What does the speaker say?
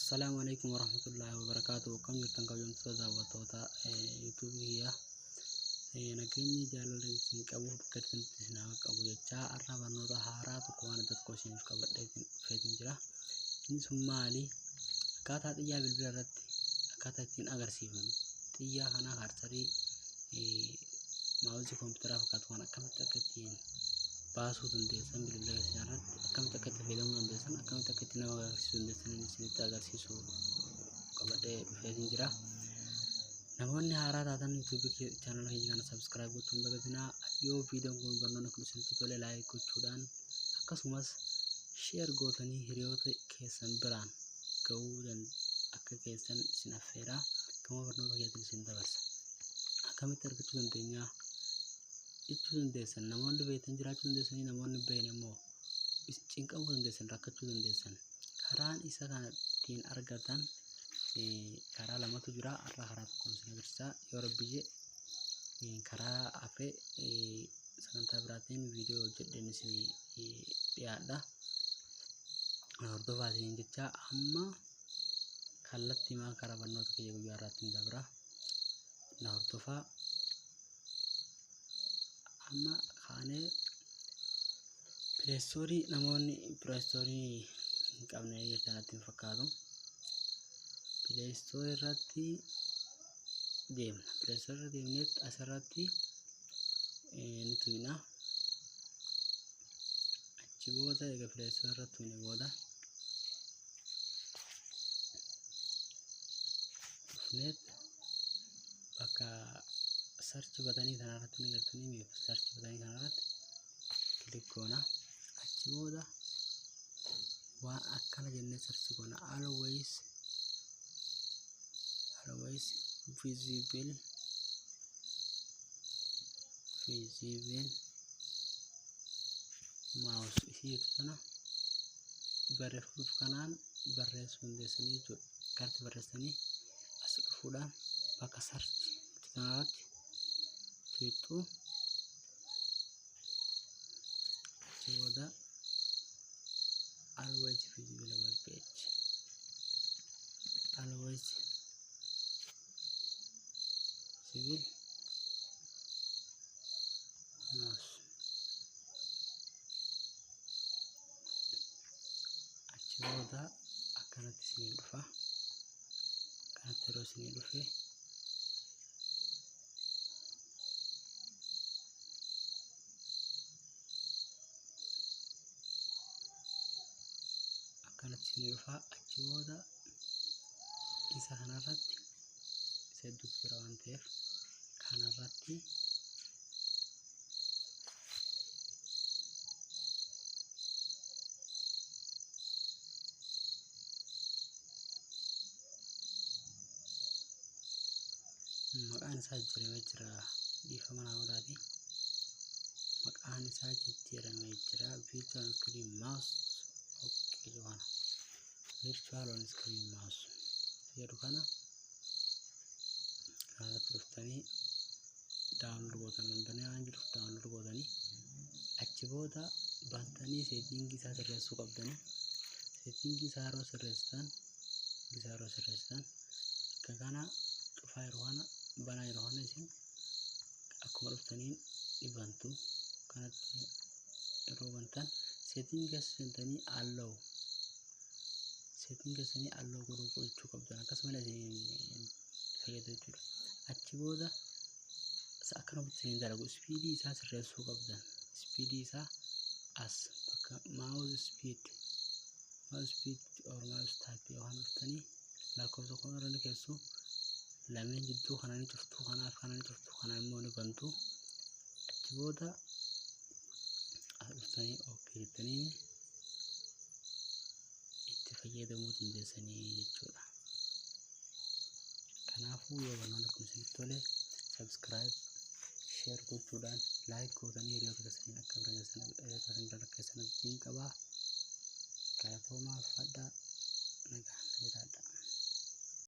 Assalamualaikum warahmatullahi wabarakatuh. Kam jirtan kabajamtoota daawwattoota YouTube ya. Nageenyi jaalala isin qabu bakka jirtanitti isin haa qabu jechaa har'a barnoota haaraa tokko waan tokko isiniif qabadhee dhufeetiin jira. Innis maali? Akkaataa xiyyaa bilbila irratti akkaataa ittiin agarsiifnu xiyyaa kana kaarsarii maawuzii kompiitaraa fakkaatu kan akkamitti akka ittiin baasuu dandeessan bilbila keessan irratti akkamitti akka itti fayyadamuu dandeessan akkamitti akka itti nama agarsiisuu dandeessan isinitti agarsiisuu qabadhee dhufeetiin jira. Namoonni haaraa taatan YouTube channel keenya kana subscribe gochuun dagatinaa yoo viidiyoon kun barnoota kun isinitti tole like gochuudhaan akkasumas share gootanii hiriyoota keessan biraan ga'uu akka keessan isin affeeraa gama barnoota keessatti isin dabarsa. Akkamitti argachuu dandeenya jechuu dandeessan namoonni beektan jiraachuu dandeessanii namoonni beekne immoo cinqamuu dandeessan rakkachuu dandeessan karaan isa kana ittiin argatan karaa lamatu jira. Har'a karaa tokko isin agarsiisa yoo rabbi jedhe karaa hafee sagantaa biraatiin viidiyoo hojjedheen isin dhiyaadha. Hordofaa isin jecha amma kallattii maa karaa barnoota kiyya guyyaa irraatti dabra na hordofaa. Amma kaanee pileestoorii namoonni pileestoorii hin qabne jettanatti hin fakkaatu. Pileestoorii irratti deemna. Pileestoorii irra deemnee asirratti ni tuyna. Achi booda egaa pileestoorii irratti tuyne booda dhufneet bakka sarchi batanii kanarratti ni galtanii sarchi batanii kanarratti kilik goona. Achi booda waan akkana jennee sarchi goona always visible mouse isii tana barreeffamuuf kanaan barreessuu dandeessanii jechuudha. Karti barreessanii as dhufuudhaan bakka sarchi kanarratti tuyxuu achi booda always visible web page always civil mouse achi booda akkanatti isinii dhufa. Akkanatti yeroo isinii dhufe akkanatti isinii dhufa. Achi booda isa kanarratti isa hedduutu jira waan ta'eef kanarratti maqaan isaa jijjiiramee jira. Dhiifama naa godhaati. Maqaan isaa jijjiiramee jira. Virtual screen mouse okay joana virtual on screen mouse jedhu kana kanarratti dhuftanii download gootan dandanii waan jiruuf download gootanii achi booda bantanii seetingii isaa sirreessuu qabdanii seetingii isaa yeroo sirreessitan akka kana cufaa yeroo kana banaa yeroo kana isin akkuma dhuftaniin dhibantu kanatti yeroo bantan seetingii keessanii alloo godhuu gochuu qabdan akkasumas fayyadu jechuudha. Achi booda akkanumatti isin dalagu speedii isaa sirreessuu qabdan. Speedii isaa as bakka mouse speed or mouse type waan dhuftanii lakkoofsa koomara ni keessu lameen jidduu kana ni cuftuu kanaaf kana ni cuftuu kana immoo ni bantu. Achi booda as dhuftanii okay jettanii itti fayyadamuu dandeessanii jechuudha. Kanaafuu yoo barnoonni kun isinitti tole subscribe share gochuudhaan like gootanii hiriyoota keessaniin akka biraan keessan abdiin qabaa. Galatoomaa fadhaa nagaan jiraadha.